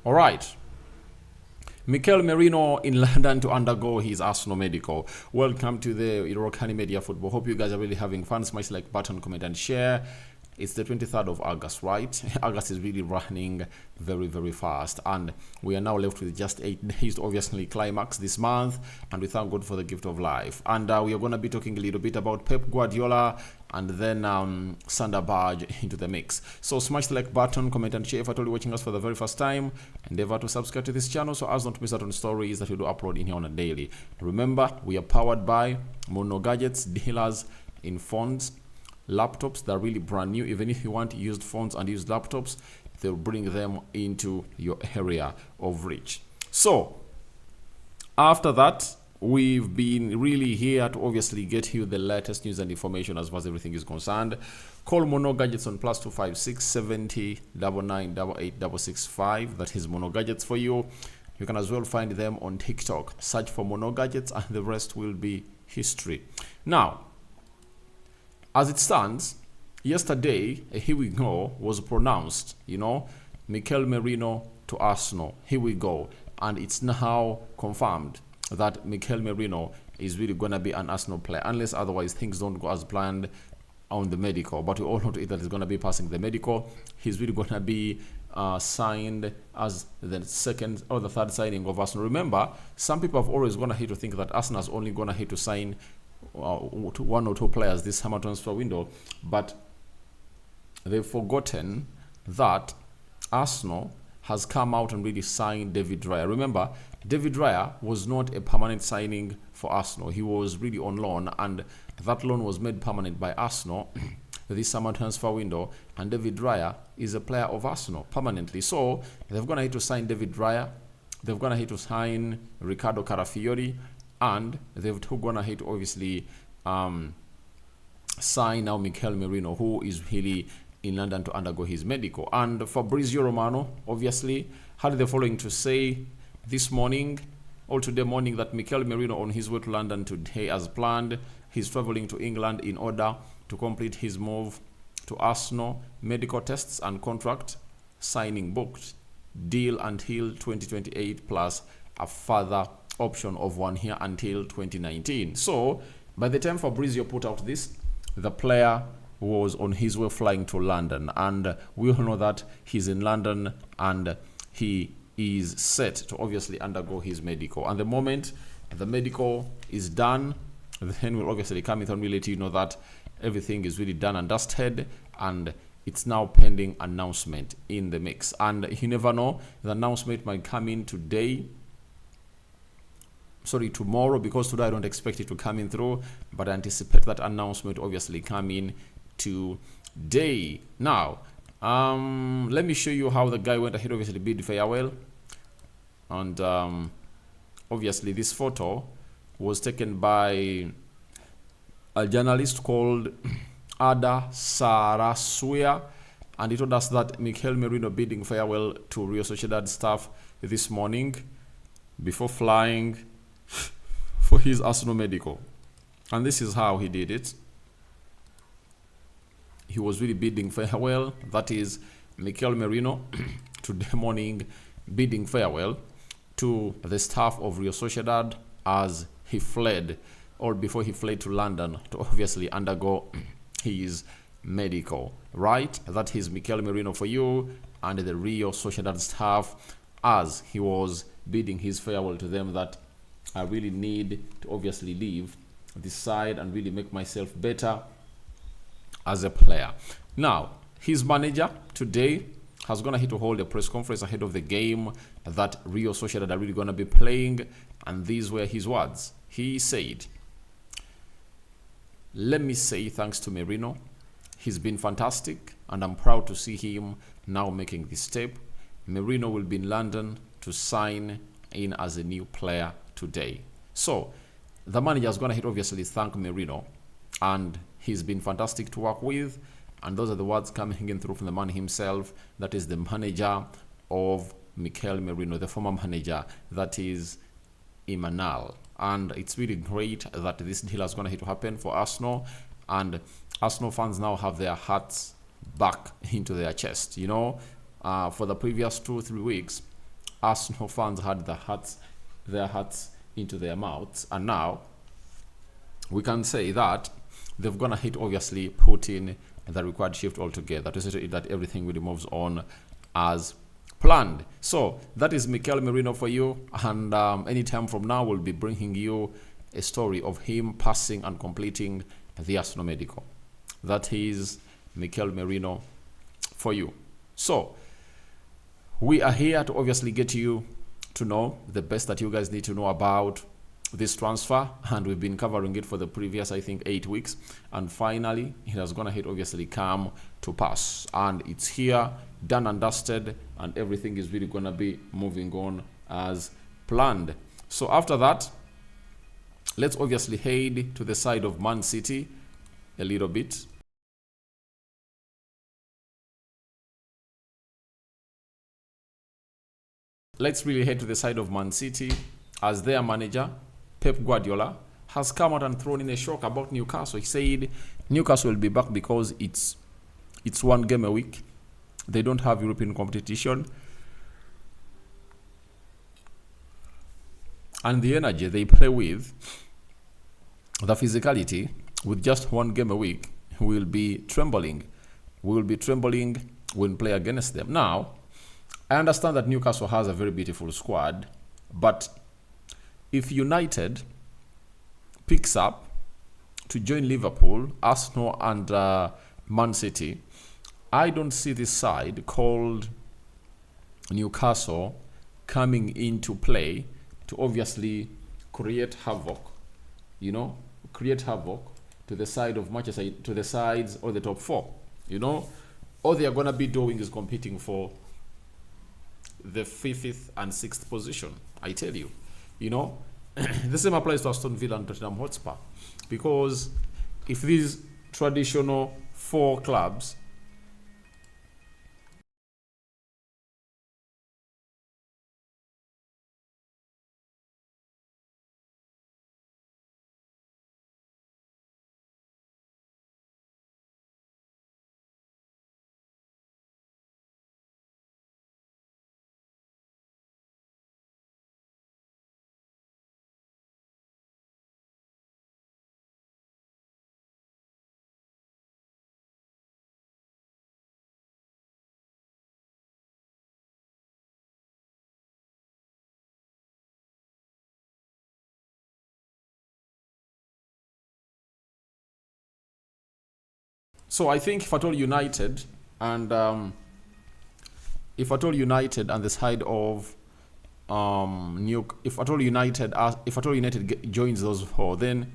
All right. Mikel Merino in London to undergo his Arsenal medical. Welcome to the Rokani Media Football. Hope you guys are really having fun. Smash like button, comment, and share. It's the 23rd of August, right? August is really running very, very fast. And we are now left with just 8 days to obviously climax this month. And we thank God for the gift of life. And we are going to be talking a little bit about Pep Guardiola and then Sander Barge into the mix. So smash the like button, comment, and share if at all you're watching us for the very first time. Endeavor to subscribe to this channel so as not to miss out on stories that we do upload in here on a daily. Remember, we are powered by Mono Gadgets, dealers in phones, laptops that are really brand new. Even if you want used phones and used laptops, they'll bring them into your area of reach. So after that, we've been really here to obviously get you the latest news and information as far as everything is concerned. Call Mono Gadgets on +256 70 9988 665. That is Mono Gadgets for you. You can as well find them on TikTok. Search for Mono Gadgets and the rest will be history. Now, as it stands, yesterday, here we go, was pronounced, Mikel Merino to Arsenal. Here we go. And it's now confirmed that Mikel Merino is really going to be an Arsenal player, unless otherwise things don't go as planned on the medical. But we all know that he's going to be passing the medical. He's really going to be signed as the second or the third signing of Arsenal. Remember, some people have always gone ahead to think that Arsenal is only going ahead to sign one or two players this summer transfer window, but they've forgotten that Arsenal has come out and really signed David Raya. Remember, David Raya was not a permanent signing for Arsenal. He was really on loan, and that loan was made permanent by Arsenal this summer transfer window, and David Raya is a player of Arsenal permanently. So they've gone ahead to sign David Raya, they've gone ahead to sign Ricardo Carafiori, and they've gone ahead to obviously sign now Mikel Merino, who is really in London to undergo his medical. And Fabrizio Romano obviously had the following to say this morning or today morning, that Mikel Merino on his way to London today as planned. He's traveling to England in order to complete his move to Arsenal. Medical tests and contract signing booked. Deal until 2028 plus a further option of 1 year until 2019. So by the time Fabrizio put out this, the player was on his way flying to London, and we all know that he's in London and he is set to obviously undergo his medical. And the moment the medical is done, then we'll obviously come in and we'll let you know that everything is really done and dusted, and it's now pending announcement in the mix. And you never know, the announcement might come in tomorrow, because today I don't expect it to come in through, but I anticipate that announcement obviously come in today. Now, let me show you how the guy went ahead, obviously bid farewell. And obviously this photo was taken by a journalist called Ada Saraswia, and he told us that Mikel Merino bidding farewell to Real Sociedad staff this morning before flying for his Arsenal medical. And this is how he did it. He was really bidding farewell. That is Mikel Merino today morning bidding farewell to the staff of Real Sociedad as he fled, or before he fled to London to obviously undergo his medical. Right? That is Mikel Merino for you and the Real Sociedad staff as he was bidding his farewell to them, that I really need to obviously leave this side and really make myself better as a player. Now, his manager today has gone ahead to hold a press conference ahead of the game that Real Sociedad are really going to be playing, and these were his words. He said, "Let me say thanks to Merino. He's been fantastic, and I'm proud to see him now making this step. Merino will be in London to sign in as a new player today." So the manager has gone ahead obviously thank Merino, and he's been fantastic to work with. And those are the words coming in through from the man himself, that is the manager of Mikel Merino, the former manager, that is Imanal. And it's really great that this deal has gone ahead to happen for Arsenal, and Arsenal fans now have their hearts back into their chest. For the previous 2-3 weeks, Arsenal fans had their hearts into their mouths, and now we can say that they've gonna hit, obviously put in the required shift altogether to say that everything really moves on as planned. So that is Mikel Merino for you, and anytime from now we'll be bringing you a story of him passing and completing the Arsenal medical. That is Mikel Merino for you. So we are here to obviously get you to know the best that you guys need to know about this transfer, and we've been covering it for the previous, I think, 8 weeks, and finally it has gonna hit, obviously come to pass, and it's here, done and dusted, and everything is really gonna be moving on as planned. So after that, let's obviously head to the side of Man City a little bit. Let's really head to the side of Man City, as their manager Pep Guardiola has come out and thrown in a shock about Newcastle. He said Newcastle will be back because it's one game a week. They don't have European competition, and the energy they play with, the physicality, with just one game a week, will be trembling. We will be trembling when we play against them. Now, I understand that Newcastle has a very beautiful squad, but if United picks up to join Liverpool, Arsenal, and Man City, I don't see this side called Newcastle coming into play to obviously create havoc, create havoc to the side of Manchester, to the sides or the top four. All they are going to be doing is competing for the 5th and 6th position. I tell you, the same applies to Aston Villa and Tottenham Hotspur, because if these traditional 4 clubs So I think if at all United and the side of if at all United joins those 4, then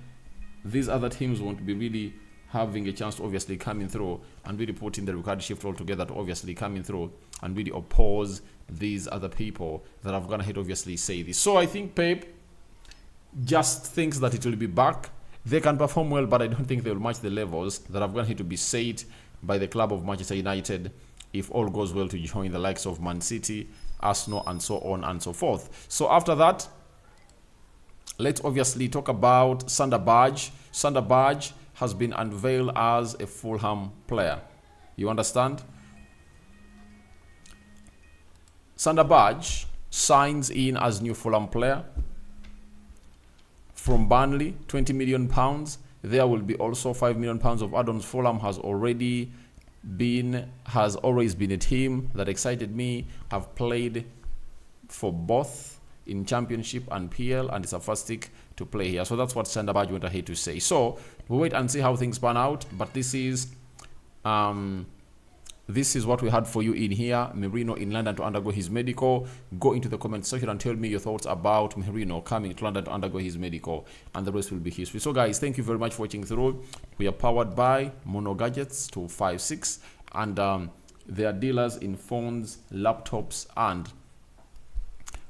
these other teams won't be really having a chance to obviously coming through and really put in the required shift altogether to obviously coming through and really oppose these other people that have gonna hit obviously say this. So I think Pep just thinks that it will be back. They can perform well, but I don't think they will match the levels that are going to be set by the club of Manchester United if all goes well to join the likes of Man City, Arsenal, and so on and so forth. So after that, let's obviously talk about Sander Berge. Sander Berge has been unveiled as a Fulham player. You understand? Sander Berge signs in as new Fulham player from Burnley, £20 million. There will be also £5 million of add-ons. Fulham has always been a team that excited me. I've played for both in Championship and PL, and it's a fantastic to play here. So that's what Sander Berge went ahead to say. So we'll wait and see how things pan out. But this is what we had for you in here. Merino in London to undergo his medical. Go into the comment section and tell me your thoughts about Merino coming to London to undergo his medical, and the rest will be history. So guys, thank you very much for watching through. We are powered by Mono Gadgets 256, and they are dealers in phones, laptops, and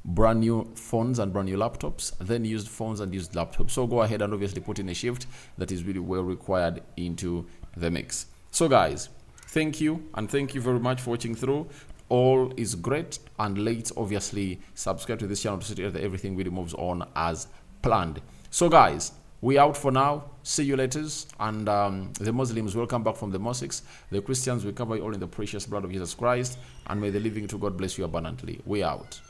brand new phones and brand new laptops, then used phones and used laptops. So go ahead and obviously put in a shift that is really well required into the mix. So guys, thank you, and thank you very much for watching through. All is great, and let's obviously subscribe to this channel to see that everything really moves on as planned. So guys, we out for now. See you later. And the Muslims, welcome back from the mosques. The Christians, we cover you all in the precious blood of Jesus Christ, and may the living to God bless you abundantly. We out.